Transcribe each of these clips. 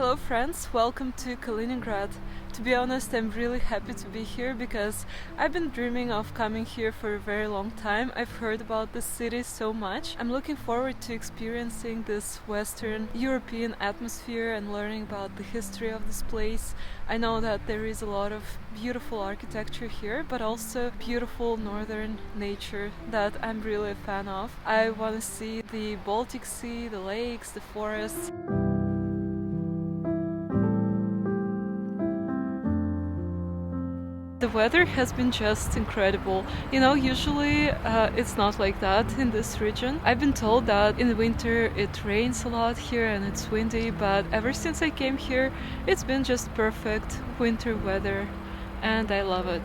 Hello friends, welcome to Kaliningrad. To be honest, I'm really happy to be here because I've been dreaming of coming here for a very long time. I've heard about this city so much. I'm looking forward to experiencing this Western European atmosphere and learning about the history of this place. I know that there is a lot of beautiful architecture here, but also beautiful northern nature that I'm really a fan of. I want to see the Baltic Sea, the lakes, the forests. The weather has been just incredible. Usually it's not like that in this region. I've been told that in the winter it rains a lot here and it's windy, but ever since I came here, it's been just perfect winter weather and I love it.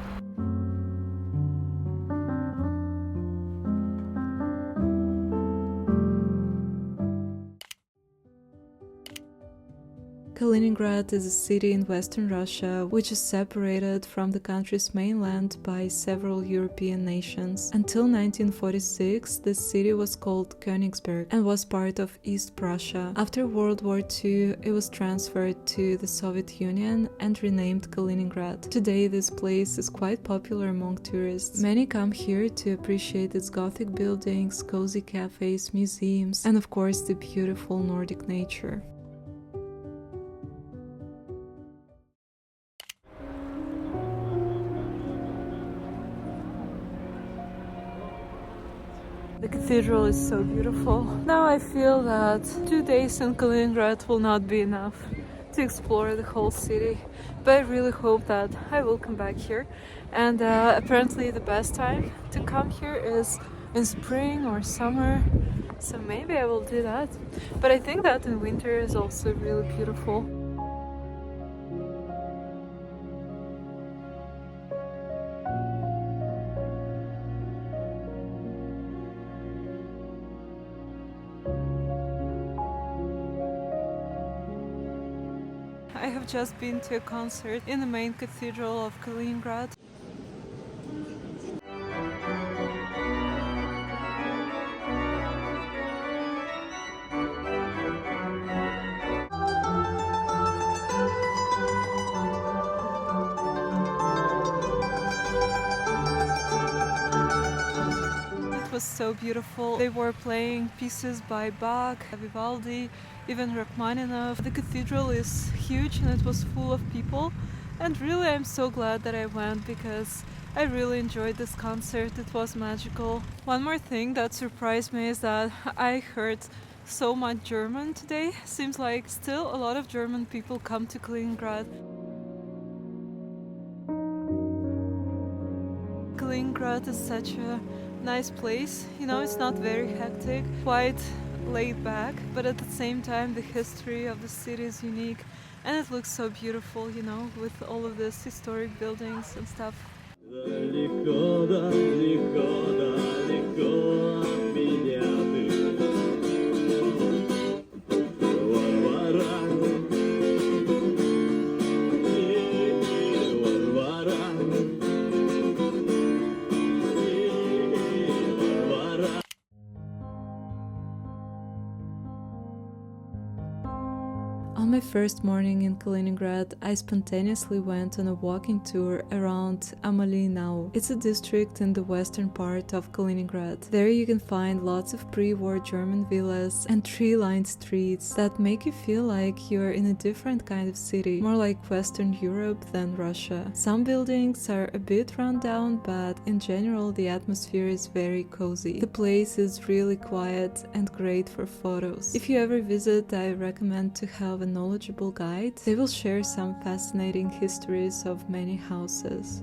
Kaliningrad is a city in western Russia which is separated from the country's mainland by several European nations. Until 1946, this city was called Königsberg and was part of East Prussia. After World War II, it was transferred to the Soviet Union and renamed Kaliningrad. Today, this place is quite popular among tourists. Many come here to appreciate its Gothic buildings, cozy cafes, museums, and of course the beautiful Nordic nature. The cathedral is so beautiful. Now I feel that 2 days in Kaliningrad will not be enough to explore the whole city, but I really hope that I will come back here. And apparently the best time to come here is in spring or summer, so maybe I will do that. But I think that in winter is also really beautiful. I have just been to a concert in the main cathedral of Kaliningrad. It was so beautiful. They were playing pieces by Bach, Vivaldi, even Rachmaninoff. The cathedral is huge and it was full of people, and really I'm so glad that I went because I really enjoyed this concert. It was magical. One more thing that surprised me is that I heard so much German today. Seems like still a lot of German people come to Kaliningrad. Kaliningrad is such a nice place. It's not very hectic, quite laid back, but at the same time the history of the city is unique and it looks so beautiful, with all of these historic buildings and stuff. Далеко, далеко, далеко от меня ты, Варвара, Варвара, Варвара. On my first morning in Kaliningrad, I spontaneously went on a walking tour around Amalienau. It's a district in the western part of Kaliningrad. There you can find lots of pre-war German villas and tree-lined streets that make you feel like you're in a different kind of city, more like Western Europe than Russia. Some buildings are a bit run down, but in general the atmosphere is very cozy. The place is really quiet and great for photos. If you ever visit, I recommend to have a knowledgeable guide. They will share some fascinating histories of many houses.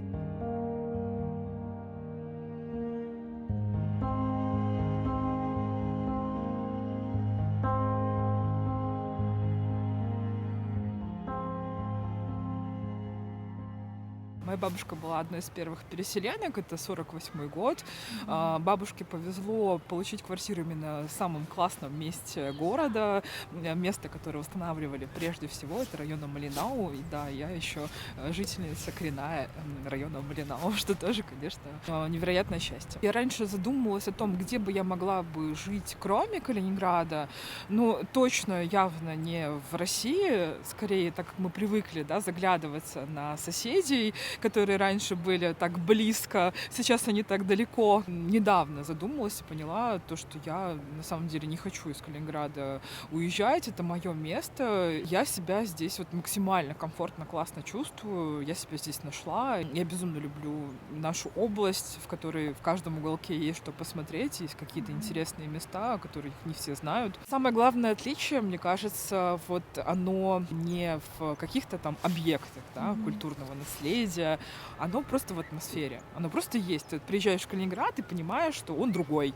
My бабушка была одной из первых переселенок, это 48-й год. Бабушке повезло получить квартиру именно в самом классном месте города, место, которое восстанавливали прежде всего, это район Амалиенау. И да, я еще жительница коренная района Амалиенау, что тоже, конечно, невероятное счастье. Я раньше задумывалась о том, где бы я могла бы жить, кроме Калининграда. Ну, точно, явно не в России, скорее, так как мы привыкли, да, заглядываться на соседей, которые раньше были так близко, сейчас они так далеко. Недавно задумалась и поняла то, что я на самом деле не хочу из Калининграда уезжать, это мое место. Я себя здесь вот максимально комфортно, классно чувствую, я себя здесь нашла. Я безумно люблю нашу область, в которой в каждом уголке есть что посмотреть, есть какие-то интересные места, о которых не все знают. Самое главное отличие, мне кажется, вот оно не в каких-то там объектах, да, культурного наследия, оно просто в атмосфере, оно просто есть. Ты приезжаешь в Калининград и понимаешь, что он другой.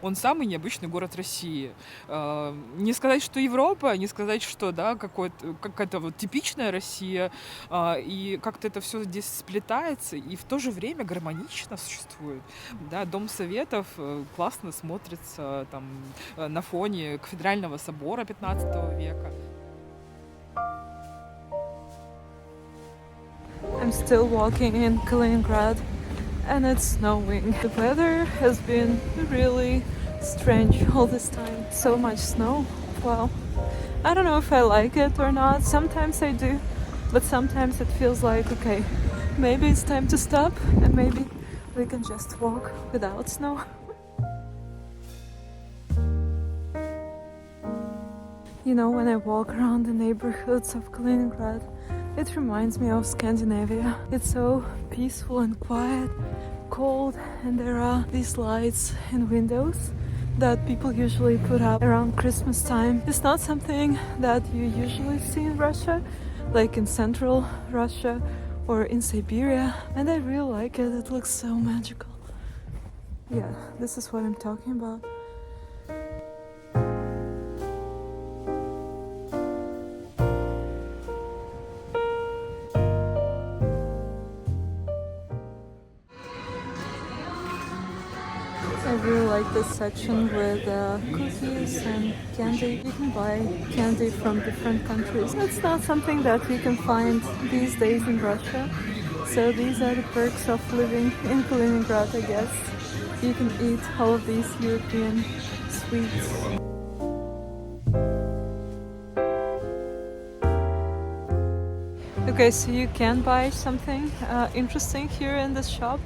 Он самый необычный город России. Не сказать, что Европа, не сказать, что да, какая-то вот типичная Россия. И как-то это все здесь сплетается и в то же время гармонично существует. Да, Дом Советов классно смотрится там, на фоне Кафедрального собора 15 века. I'm still walking in Kaliningrad and it's snowing. The weather has been really strange all this time. So much snow. Well, I don't know if I like it or not. Sometimes I do, but sometimes it feels like, okay, maybe it's time to stop and maybe we can just walk without snow. You know, when I walk around the neighborhoods of Kaliningrad, it reminds me of Scandinavia. It's so peaceful and quiet, cold, and there are these lights in windows that people usually put up around Christmas time. It's not something that you usually see in Russia, like in central Russia or in Siberia, and I really like it. It looks so magical. Yeah, this is what I'm talking about. I really like this section with cookies and candy. You can buy candy from different countries. It's not something that you can find these days in Russia. So these are the perks of living in Kaliningrad, I guess. You can eat all of these European sweets. Okay, so you can buy something interesting here in this shop.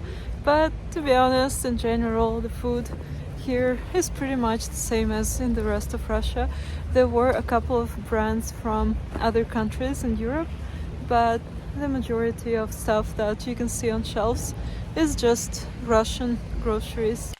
But to be honest, in general, the food here is pretty much the same as in the rest of Russia. There were a couple of brands from other countries in Europe, but the majority of stuff that you can see on shelves is just Russian groceries.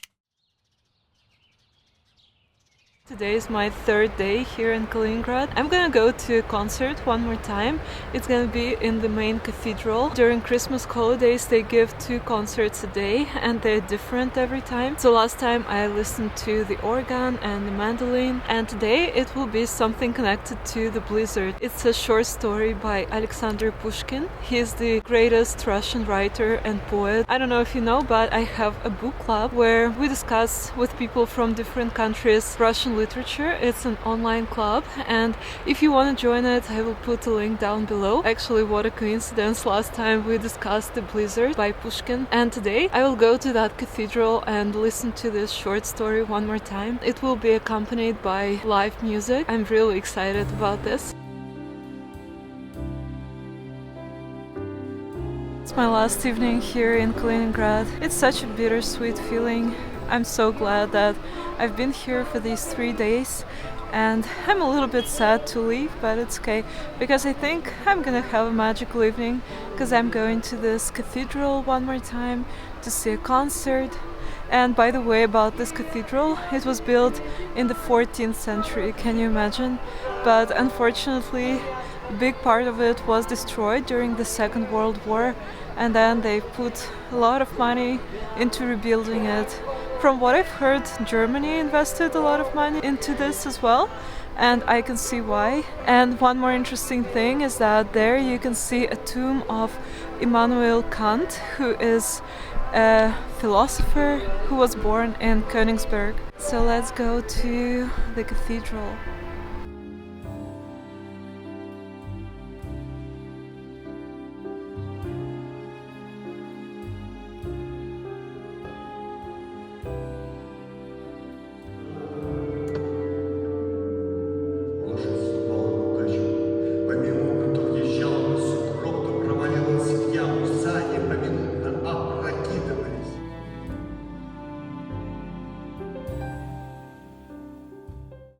Today is my third day here in Kaliningrad. I'm gonna go to a concert one more time. It's gonna be in the main cathedral. During Christmas holidays they give 2 concerts a day and they're different every time. So last time I listened to the organ and the mandolin, and today it will be something connected to the blizzard. It's a short story by Alexander Pushkin. He is the greatest Russian writer and poet. I don't know if you know, but I have a book club where we discuss with people from different countries Russian literature. It's an online club, and if you want to join it, I will put a link down below. Actually, what a coincidence, last time we discussed The Blizzard by Pushkin, and today I will go to that cathedral and listen to this short story one more time. It will be accompanied by live music. I'm really excited about this. It's my last evening here in Kaliningrad. It's such a bittersweet feeling. I'm so glad that I've been here for these 3 days, and I'm a little bit sad to leave, but it's okay, because I think I'm gonna have a magical evening, because I'm going to this cathedral one more time to see a concert. And by the way, about this cathedral, it was built in the 14th century, can you imagine? But unfortunately, a big part of it was destroyed during the Second World War, and then they put a lot of money into rebuilding it. From what I've heard, Germany invested a lot of money into this as well, and I can see why. And one more interesting thing is that there you can see a tomb of Immanuel Kant, who is a philosopher who was born in Königsberg. So let's go to the cathedral.